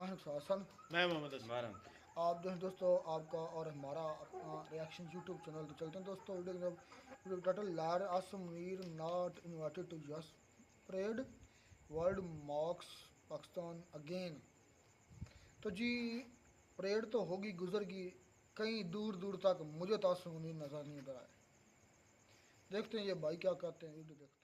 हसन। मैं मोहम्मद असमान। आप जो है दोस्तों आपका और हमारा अपना रिएक्शन यूट्यूब चैनल तो चलते हैं दोस्तों। Video title liar Asim Munir not invited to US parade world mocks Pakistan again. तो जी परेड तो होगी गुजर की कहीं दूर दूर तक, मुझे तो आसम मुनीर नज़र नहीं उधर आए। देखते हैं ये भाई क्या कहते हैं, वीडियो देखते हैं।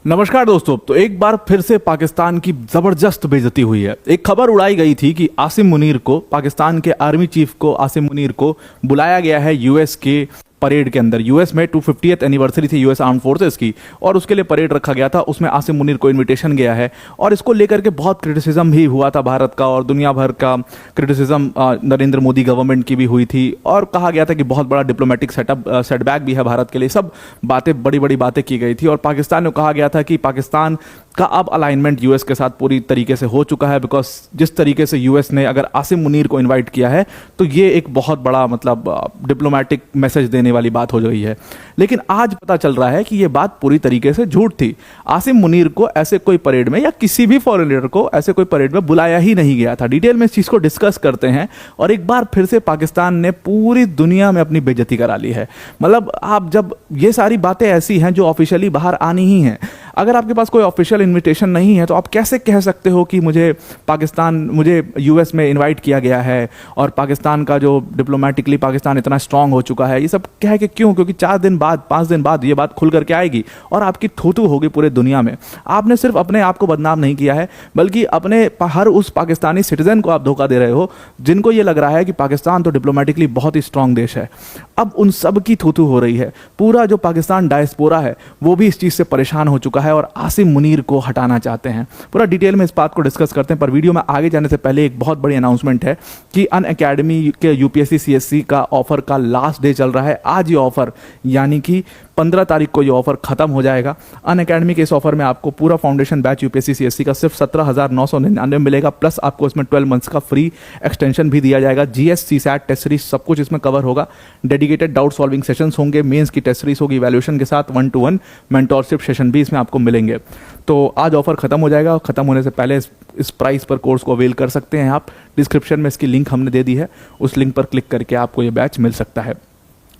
नमस्कार दोस्तों। तो एक बार फिर से पाकिस्तान की जबरदस्त बेइज्जती हुई है। एक खबर उड़ाई गई थी कि आसिम मुनीर को, पाकिस्तान के आर्मी चीफ को आसिम मुनीर को बुलाया गया है यूएस के परेड के अंदर। यूएस में 250th एनिवर्सरी थी यूएस आर्म फोर्सेस की और उसके लिए परेड रखा गया था। उसमें आसिम मुनीर को इनविटेशन गया है और इसको लेकर के बहुत क्रिटिसिज्म भी हुआ था भारत का और दुनिया भर का क्रिटिसिज्म नरेंद्र मोदी गवर्नमेंट की भी हुई थी और कहा गया था कि बहुत बड़ा डिप्लोमेटिक सेटबैक भी है भारत के लिए। सब बातें, बड़ी बड़ी बातें की गई थी और पाकिस्तान ने कहा गया था कि पाकिस्तान का अब अलाइनमेंट यूएस के साथ पूरी तरीके से हो चुका है। बिकॉज जिस तरीके से यूएस ने अगर आसिम मुनीर को इनवाइट किया है तो ये एक बहुत बड़ा मतलब डिप्लोमेटिक मैसेज देने वाली बात हो गई है। लेकिन आज पता चल रहा है कि ये बात पूरी तरीके से झूठ थी। आसिम मुनीर को ऐसे कोई परेड में या किसी भी फॉरेन लीडर को ऐसे कोई परेड में बुलाया ही नहीं गया था। डिटेल में इस चीज को डिस्कस करते हैं और एक बार फिर से पाकिस्तान ने पूरी दुनिया में अपनी बेइज्जती करा ली है। मतलब आप जब ये सारी बातें ऐसी हैं जो ऑफिशियली बाहर आनी ही हैं। अगर आपके पास कोई ऑफिशियल इनविटेशन नहीं है तो आप कैसे कह सकते हो कि मुझे यूएस में इनवाइट किया गया है और पाकिस्तान का जो डिप्लोमेटिकली पाकिस्तान इतना स्ट्रांग हो चुका है। ये सब कह के क्यों? क्योंकि 4 दिन बाद 5 दिन बाद ये बात खुल करके आएगी और आपकी थूथू होगी पूरे दुनिया में। आपने सिर्फ अपने आप को बदनाम नहीं किया है बल्कि अपने हर उस पाकिस्तानी सिटीजन को आप धोखा दे रहे हो जिनको ये लग रहा है कि पाकिस्तान तो डिप्लोमेटिकली बहुत ही स्ट्रांग देश है। अब उन सब की थूथू हो रही है। पूरा जो पाकिस्तान डायस्पोरा है वो भी इस चीज़ से परेशान हो चुका है और आसिम मुनीर को हटाना चाहते हैं। पूरा डिटेल में इस बात को डिस्कस करते हैं, पर वीडियो में आगे जाने से पहले एक बहुत बड़ी अनाउंसमेंट है कि अनअकैडमी के यूपीएससी सीएससी का ऑफर का लास्ट डे चल रहा है। आज ये ऑफर यानी कि 15 तारीख को ये ऑफर खत्म हो जाएगा। अनअकैडमी के इस ऑफर में आपको पूरा फाउंडेशन बैच यूपीएससी सीएससी का सिर्फ 17,999 मिलेगा, प्लस आपको इसमें 12 मंथ्स का फ्री एक्सटेंशन भी दिया जाएगा। जीएस सीसैट टेस्ट सीरीज सब कुछ इसमें कवर होगा। डेडिकेटेड डाउट सॉल्विंग सेशंस होंगे, मेंस की टेस्ट सीरीज होगी इवैल्यूएशन के साथ, 1-to-1 मेंटोरशिप सेशन भी इसमें आपको मिलेंगे। तो आज ऑफर खत्म हो जाएगा। खत्म होने से पहले इस प्राइस पर कोर्स को अवेल कर सकते हैं आप। डिस्क्रिप्शन में इसकी लिंक हमने दे दी है, उस लिंक पर क्लिक करके आपको ये बैच मिल सकता है।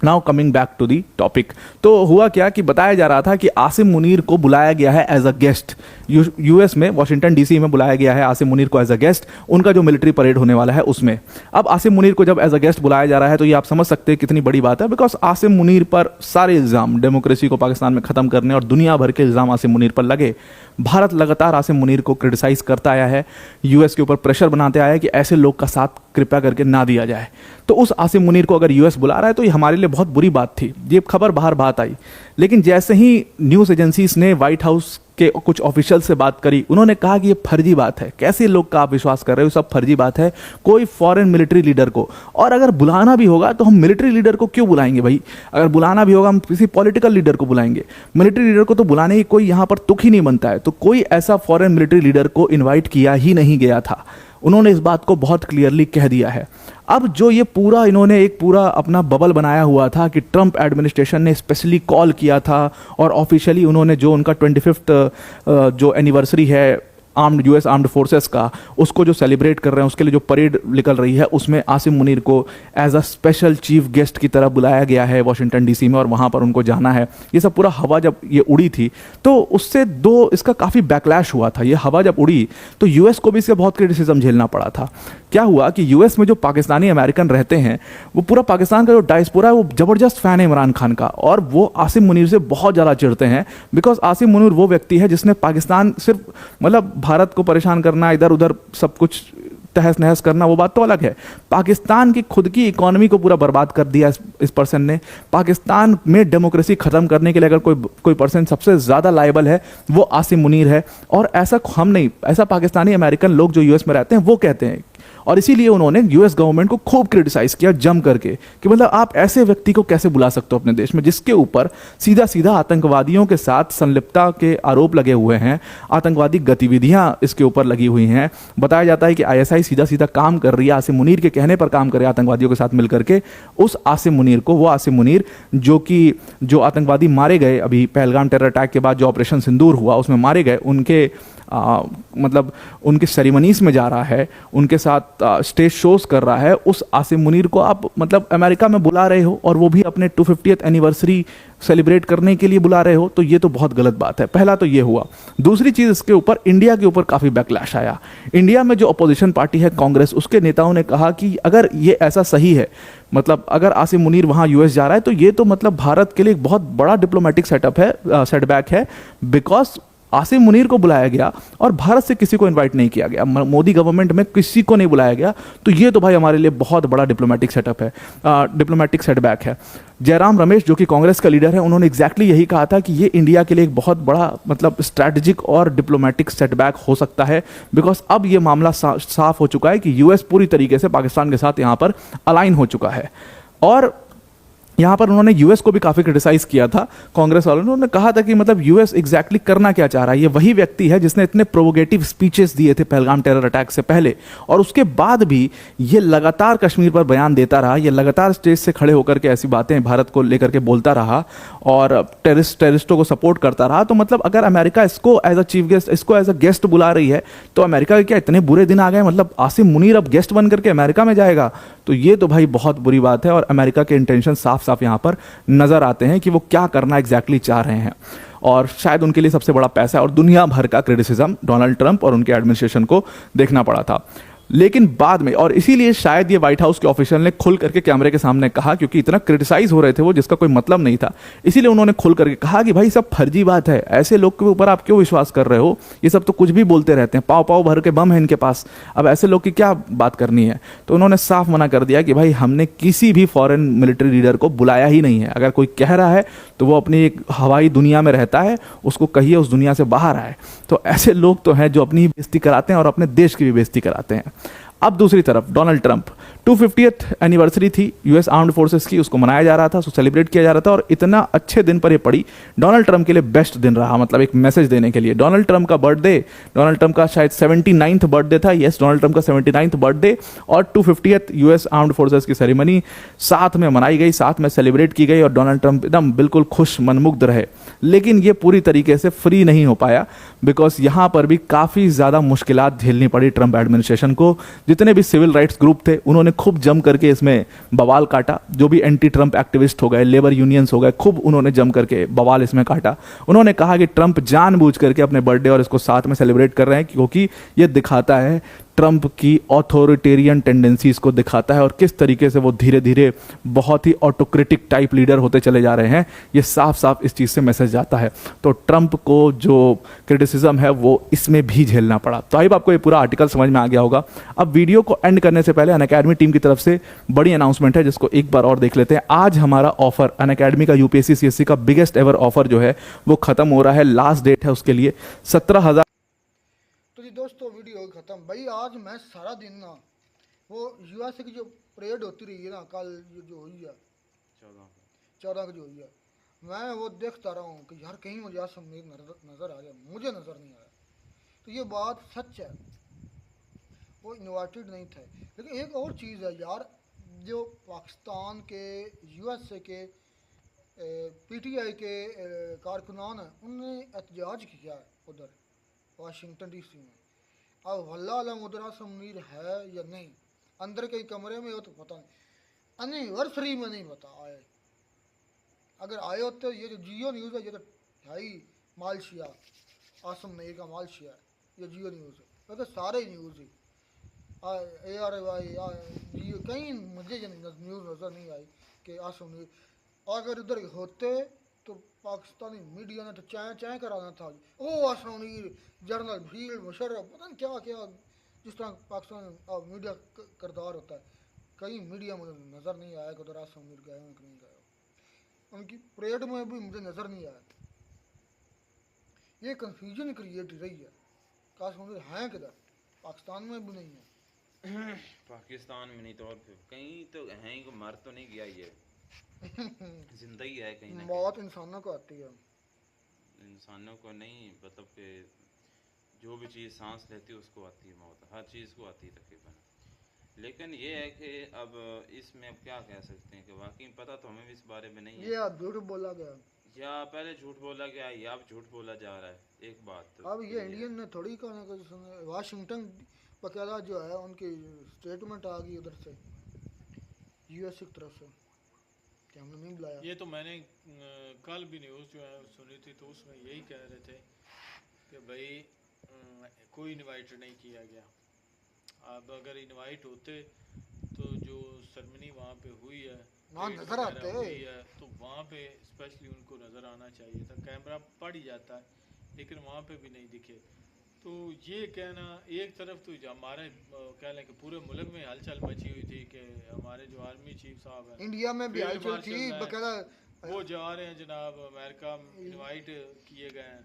Now coming back to the topic. तो हुआ क्या कि बताया जा रहा था कि आसिम मुनीर को बुलाया गया है एज अ गेस्ट। यूएस में वाशिंगटन डीसी में बुलाया गया है आसिम मुनीर को एज अ गेस्ट, उनका जो मिलिट्री परेड होने वाला है उसमें। अब आसिम मुनीर को जब एज अ गेस्ट बुलाया जा रहा है तो ये आप समझ सकते हैं कितनी बड़ी बात है। बिकॉज आसिम मुनीर पर सारे इल्ज़ाम, डेमोक्रेसी को पाकिस्तान में ख़त्म करने और दुनिया भर के इल्ज़ाम आसिम मुनीर पर लगे। भारत लगातार आसिम मुनीर को क्रिटिसाइज करता आया है, यूएस के ऊपर प्रेशर बनाते आया है कि ऐसे लोग का साथ कृपया करके ना दिया जाए। तो उस आसिम मुनीर को अगर यूएस बुला रहा है तो ये हमारे लिए बहुत बुरी बात थी। ये खबर बात आई, लेकिन जैसे ही न्यूज़ एजेंसीज ने व्हाइट हाउस के कुछ ऑफिशियल से बात करी, उन्होंने कहा कि ये फर्जी बात है। कैसे लोग का आप विश्वास कर रहे हो? सब फर्जी बात है। कोई फॉरेन मिलिट्री लीडर को, और अगर बुलाना भी होगा तो हम मिलिट्री लीडर को क्यों बुलाएंगे भाई? अगर बुलाना भी होगा हम किसी पॉलिटिकल लीडर को बुलाएंगे। मिलिट्री लीडर को तो बुलाने की कोई यहाँ पर तुक ही नहीं बनता है। तो कोई ऐसा फॉरेन मिलिट्री लीडर को इन्वाइट किया ही नहीं गया था। उन्होंने इस बात को बहुत क्लियरली कह दिया है। अब जो ये पूरा इन्होंने एक पूरा अपना बबल बनाया हुआ था कि ट्रंप एडमिनिस्ट्रेशन ने स्पेशली कॉल किया था और ऑफिशियली उन्होंने जो उनका 25th जो एनिवर्सरी है यूएस आर्म्ड फोर्सेस का, उसको जो सेलिब्रेट कर रहे हैं, उसके लिए जो परेड निकल रही है उसमें आसिम मुनीर को as a special chief guest की तरह बुलाया गया है वाशिंगटन डीसी में और वहाँ पर उनको जाना है। ये सब पूरा हवा जब ये उड़ी थी तो उससे इसका काफ़ी बैकलैश हुआ था। ये हवा जब उड़ी तो यूएस को भी इससे बहुत क्रिटिसिज्म झेलना पड़ा था। क्या हुआ कि यूएस में जो पाकिस्तानी अमेरिकन रहते हैं वो पूरा पाकिस्तान का जो डायस्पोरा है वो ज़बरदस्त फ़ैन है इमरान खान का, और वो आसिम मुनीर से बहुत ज़्यादा चिढ़ते हैं। बिकॉज आसिम मुनीर वो व्यक्ति है जिसने पाकिस्तान सिर्फ मतलब भारत को परेशान करना, इधर उधर सब कुछ तहस नहस करना, वो बात तो अलग है। पाकिस्तान की खुद की इकोनॉमी को पूरा बर्बाद कर दिया इस पर्सन ने। पाकिस्तान में डेमोक्रेसी खत्म करने के लिए अगर कोई पर्सन सबसे ज़्यादा लायबल है वो आसिम मुनीर है। और ऐसा हम नहीं, ऐसा पाकिस्तानी अमेरिकन लोग जो यूएस में रहते हैं वो कहते हैं। और इसीलिए उन्होंने यूएस गवर्नमेंट को खूब क्रिटिसाइज किया जम करके कि मतलब आप ऐसे व्यक्ति को कैसे बुला सकते हो अपने देश में जिसके ऊपर सीधा सीधा आतंकवादियों के साथ संलिप्तता के आरोप लगे हुए हैं, आतंकवादी गतिविधियां इसके ऊपर लगी हुई हैं। बताया जाता है कि आईएसआई सीधा सीधा काम कर रही है, आसिम मुनीर के कहने पर काम कर रही है आतंकवादियों के साथ मिलकर के। उस आसिम मुनीर को, वो आसिम मुनीर जो आतंकवादी मारे गए अभी पहलगाम टेरर अटैक के बाद जो ऑपरेशन सिंदूर हुआ उसमें मारे गए, उनके मतलब उनके सेरेमनीज में जा रहा है, उनके साथ स्टेज शोज कर रहा है। उस आसिम मुनीर को आप मतलब अमेरिका में बुला रहे हो और वो भी अपने 250th एनिवर्सरी सेलिब्रेट करने के लिए बुला रहे हो, तो ये तो बहुत गलत बात है। पहला तो ये हुआ। दूसरी चीज, इसके ऊपर इंडिया के ऊपर काफी बैकलैश आया। इंडिया में जो अपोजिशन पार्टी है कांग्रेस, उसके नेताओं ने कहा कि अगर ये ऐसा सही है, मतलब अगर आसिम मुनीर वहां यूएस जा रहा है तो ये तो मतलब भारत के लिए एक बहुत बड़ा डिप्लोमेटिक सेटबैक है, बिकॉज आसिम मुनीर को बुलाया गया और भारत से किसी को इनवाइट नहीं किया गया, मोदी गवर्नमेंट में किसी को नहीं बुलाया गया, तो ये तो भाई हमारे लिए बहुत बड़ा डिप्लोमेटिक डिप्लोमेटिक सेटबैक है। जयराम रमेश जो कि कांग्रेस का लीडर है, उन्होंने एग्जैक्टली यही कहा था कि ये इंडिया के लिए एक बहुत बड़ा मतलब स्ट्रैटेजिक और डिप्लोमेटिक सेटबैक हो सकता है, बिकॉज अब ये मामला साफ हो चुका है कि यूएस पूरी तरीके से पाकिस्तान के साथ यहाँ पर अलाइन हो चुका है। और यहाँ पर उन्होंने यूएस को भी काफ़ी क्रिटिसाइज किया था कांग्रेस वालों ने। उन्होंने कहा था कि मतलब यूएस एग्जैक्टली करना क्या चाह रहा है। ये वही व्यक्ति है जिसने इतने प्रोवोगेटिव स्पीचेस दिए थे पहलगाम टेरर अटैक से पहले, और उसके बाद भी ये लगातार कश्मीर पर बयान देता रहा, ये लगातार स्टेज से खड़े होकर के ऐसी बातें भारत को लेकर के बोलता रहा और टेररिस्टों को सपोर्ट करता रहा। तो मतलब अगर अमेरिका इसको एज अ चीफ गेस्ट, इसको एज अ गेस्ट बुला रही है, तो अमेरिका के क्या इतने बुरे दिन आ गए? मतलब आसिम मुनीर अब गेस्ट बन करके अमेरिका में जाएगा, तो ये तो भाई बहुत बुरी बात है। और अमेरिका के इंटेंशन साफ साफ यहाँ पर नजर आते हैं कि वो क्या करना एग्जैक्टली चाह रहे हैं, और शायद उनके लिए सबसे बड़ा पैसा और दुनिया भर का क्रिटिसिज्म डोनाल्ड ट्रंप और उनके एडमिनिस्ट्रेशन को देखना पड़ा था। लेकिन बाद में, और इसीलिए शायद ये व्हाइट हाउस के ऑफिशियल ने खुल करके कैमरे के सामने कहा, क्योंकि इतना क्रिटिसाइज हो रहे थे वो जिसका कोई मतलब नहीं था, इसीलिए उन्होंने खुल करके कहा कि भाई सब फर्जी बात है, ऐसे लोग के ऊपर आप क्यों विश्वास कर रहे हो, ये सब तो कुछ भी बोलते रहते हैं, पाव पाव भर के बम है इनके पास, अब ऐसे लोग की क्या बात करनी है। तो उन्होंने साफ मना कर दिया कि भाई हमने किसी भी फॉरेन मिलिट्री लीडर को बुलाया ही नहीं है। अगर कोई कह रहा है तो वो अपनी एक हवाई दुनिया में रहता है, उसको कहिए उस दुनिया से बाहर आए। तो ऐसे लोग तो हैं जो अपनी ही बेइज्जती कराते हैं और अपने देश की भी बेइज्जती कराते हैं। अब दूसरी तरफ डोनाल्ड ट्रंप, 250th एनिवर्सरी थी यूएस आर्म्ड फोर्सेस की, उसको मनाया जा रहा था, उसको सेलिब्रेट किया जा रहा था, और इतना अच्छे दिन पर ये पड़ी। डोनाल्ड ट्रंप के लिए बेस्ट दिन रहा, मतलब एक मैसेज देने के लिए। डोनाल्ड ट्रंप का बर्थडे, डोनाल्ड ट्रंप का शायद 79th बर्थडे था, यस डोनाल्ड ट्रंप का 79th बर्थडे, और 250th यूएस आर्म्ड फोर्सेस की सेरेमनी साथ में मनाई गई, साथ में सेलिब्रेट की गई, और डोनाल्ड ट्रंप एकदम बिल्कुल खुश मनमुग्ध रहे। लेकिन ये पूरी तरीके से फ्री नहीं हो पाया, बिकॉज यहाँ पर भी काफ़ी ज़्यादा मुश्किलात झेलनी पड़ी ट्रंप एडमिनिस्ट्रेशन को। जितने भी सिविल राइट्स ग्रुप थे उन्होंने खूब जम करके इसमें बवाल काटा, जो भी एंटी ट्रंप एक्टिविस्ट हो गए, लेबर यूनियंस हो गए, खूब उन्होंने जम करके बवाल इसमें काटा। उन्होंने कहा कि ट्रंप जानबूझ करके अपने बर्थडे और इसको साथ में सेलिब्रेट कर रहे हैं, क्योंकि ये दिखाता है ट्रंप की ऑथोरिटेरियन टेंडेंसीज को दिखाता है, और किस तरीके से वो धीरे धीरे बहुत ही ऑटोक्रेटिक टाइप लीडर होते चले जा रहे हैं। ये साफ साफ इस चीज़ से मैसेज जाता है। तो ट्रंप को जो क्रिटिसिज्म है वो इसमें भी झेलना पड़ा। तो आई आपको ये पूरा आर्टिकल समझ में आ गया होगा। अब वीडियो को एंड करने से पहले अनअकैडमी टीम की तरफ से बड़ी अनाउंसमेंट है, जिसको एक बार और देख लेते हैं। आज हमारा ऑफर, अनअकैडमी का यूपीएससी सीएससी का बिगेस्ट एवर ऑफर जो है वो खत्म हो रहा है। लास्ट डेट है उसके लिए 17,000। तो जी दोस्तों वीडियो ख़त्म। भाई आज मैं सारा दिन ना वो यूएस की जो परेड होती रही है ना, कल जो हुई है 14 की जो हुई है, मैं वो देखता रहा हूँ कि यार कहीं मुझे आसिम मुनीर नज़र आ गया, मुझे नज़र नहीं आया। तो ये बात सच है, वो इन्वाइटेड नहीं थे। लेकिन एक और चीज़ है यार, जो पाकिस्तान के यूएसए के पीटीआई के कारकुनान हैं, उनने एहतजाज किया है उधर वाशिंगटन डीसी में। अब वल्लाह अलम उधर आसिम मुनीर है या नहीं, अंदर के कमरे में हो तो पता नहीं, एनिवर्सरी में नहीं पता आए। अगर आए होते तो ये जो जियो न्यूज़ है ये तो है ही मालशिया, आसिम मुनीर का मालशिया है ये जियो न्यूज़ है, वैसे तो सारे न्यूज़ ही ARY जियो, कहीं मुझे न्यूज़ नज़र नहीं आई कि आसिम मुनीर। अगर उधर होते तो पाकिस्तानी मीडिया ने तो चाय चाय कराना था, ओ आसिम मुनीर, जनरल भीड़ मुशर्रफ, पता नहीं क्या क्या, जिस तरह पाकिस्तान मीडिया किरदार होता है। कहीं मीडिया मुझे नज़र नहीं आया कि उधर आसिम मुनीर गए हैं कि नहीं गए। उनकी परेड में भी मुझे नज़र नहीं आया। ये कन्फ्यूजन क्रिएट रही है, आसिम मुनीर हैं किधर, पाकिस्तान में भी नहीं है। पाकिस्तान में नहीं तो और फिर कहीं तो हैं ही, को मर तो नहीं गया ये, जिंदा ही है कहीं ना मौत इंसानों को आती है। कहीं। इंसानों को नहीं, मतलब कि जो भी चीज़ सांस लेती है उसको आती है मौत, हर चीज़ को आती है तकरीबन। लेकिन ये है कि अब इसमें अब क्या कह सकते हैं कि वाकई पता तो हमें भी इस बारे में नहीं ये है, अब झूठ बोला गया। या पहले झूठ बोला गया या अब झूठ बोला जा रहा है, एक बात तो अब ये क्लियर है। इंडियन ने थोड़ी कहने को सुने, वाशिंगटन वगैरह जो है उनकी स्टेटमेंट आ गई उधर से, यूएस की तरफ से, कि हमने नहीं बुलाया। ये तो मैंने कल भी न्यूज़ जो है सुनी थी, तो उसमें यही कह रहे थे कि भाई कोई इनवाइट नहीं किया गया। अब अगर इनवाइट होते तो जो सेरेमनी वहाँ पे हुई है, वहाँ parade नजर वगैरह आते। हुई है, तो वहाँ पे स्पेशली उनको नज़र आना चाहिए था। कैमरा पड़ ही जाता है, लेकिन वहाँ पे भी नहीं दिखे। तो ये कहना एक तरफ तो हमारे कह लें कि पूरे मुल्क में हलचल मची हुई थी कि हमारे जो आर्मी चीफ साहब हैं, इंडिया में भी फील्ड हलचल मार्शल थी हैं, बकायदा। वो जा रहे हैं जनाब अमेरिका, इनवाइट किए गए हैं।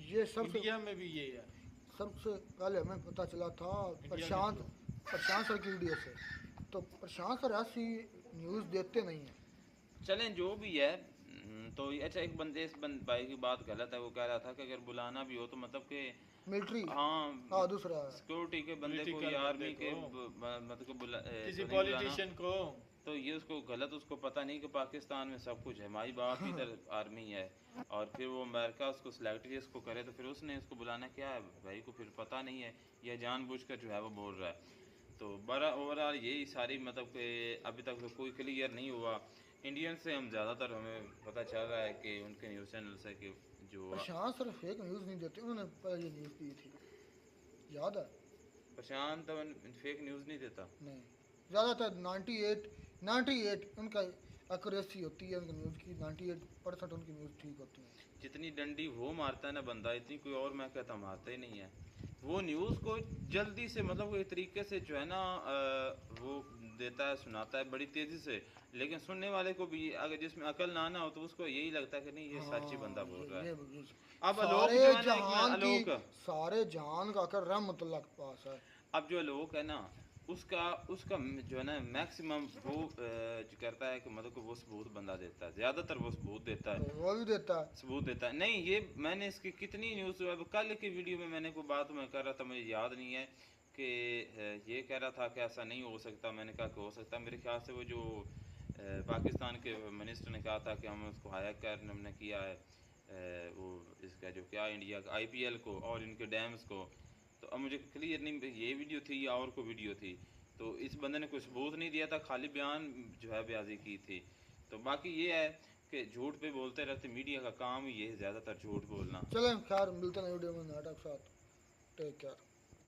ये सबसे इंडिया में भी ये है। सबसे पहले हमें पता चला था के प्रशांत प्रशांत सर की वीडियो से। तो प्रशांत सर ऐसी न्यूज़ देते नहीं हैं। चलें जो भी है, तो अच्छा एक बंदे इस भाई की बात गलत है, वो कह रहा था कि अगर बुलाना भी हो तो मतलब कि मिलिट्री, हाँ हाँ दूसरा है। सिक्योरिटी के बंदे को Political या बंदे आर्मी के को, मतलब को बुला किसी तो नहीं बुलाना। पॉलिटिशियन को। तो ये उसको गलत, उसको पता नहीं कि पाकिस्तान में सब कुछ है, हमारी बाप इधर आर्मी है, और फिर वो अमेरिका उसको सिलेक्ट किया इसको करे, तो फिर उसने इसको बुलाना क्या है भाई को फिर पता नहीं है, या जानबूझकर जो है वो बोल रहा है। तो बड़ा ओवरऑल यही सारी मतलब कि अभी तक तो कोई क्लियर नहीं हुआ। इंडियन से हम ज़्यादातर हमें पता चल रहा है कि उनके न्यूज़ चैनल से कि जो प्रशांत सर फेक न्यूज़ नहीं देते, उन्होंने पहले ये न्यूज़ दी थी, याद है? प्रशांत फेक न्यूज़ नहीं देता। नहीं, ज़्यादातर 98 उनका एक्यूरेसी होती है उनकी न्यूज़ की, 98% उनकी न्यूज़ ठीक होती है। जितनी डंडी वो मारता है ना बंदा, इतनी कोई और मैं कहता मारता ही नहीं है। वो न्यूज़ को जल्दी से मतलब वो एक तरीके से जो है ना वो देता है, सुनाता है बड़ी तेज़ी से, लेकिन सुनने वाले को भी अगर जिसमें अकल ना हो तो उसको यही लगता है कि नहीं ये सच्ची बंदा बोल रहा है। अब आलोक सारे जो है ना, एक जहान मिनट, की, आलोक, सारे जहान का कर रहमतुल्लाह के पास है। अब जो आलोक है ना, उसका उसका जो है ना मैक्सिमम वो जो करता है कि मतलब कि वो सबूत बंदा देता है, ज़्यादातर वो सबूत देता है, वो भी देता है। सबूत देता है। नहीं ये मैंने इसकी कितनी न्यूज़, अब कल की वीडियो में मैंने कोई बात मैं कर रहा था, मुझे याद नहीं है कि ये कह रहा था कि ऐसा नहीं हो सकता, मैंने कहा कि हो सकता है। मेरे ख्याल से वो जो पाकिस्तान के मिनिस्टर ने कहा था कि हम उसको हायर कर हमने किया है वो इसका जो क्या इंडिया का IPL को और इनके डैम्स को। तो अब मुझे क्लियर नहीं ये वीडियो थी या और कोई वीडियो थी, तो इस बंदे ने कोई सबूत नहीं दिया था, खाली बयान जो है बयाजी की थी। तो बाकी ये है कि झूठ पे बोलते रहते, मीडिया का काम ही ये है ज़्यादातर झूठ बोलना। चलें खैर, मिलते हैं वीडियो में नाटक साथ। Take care.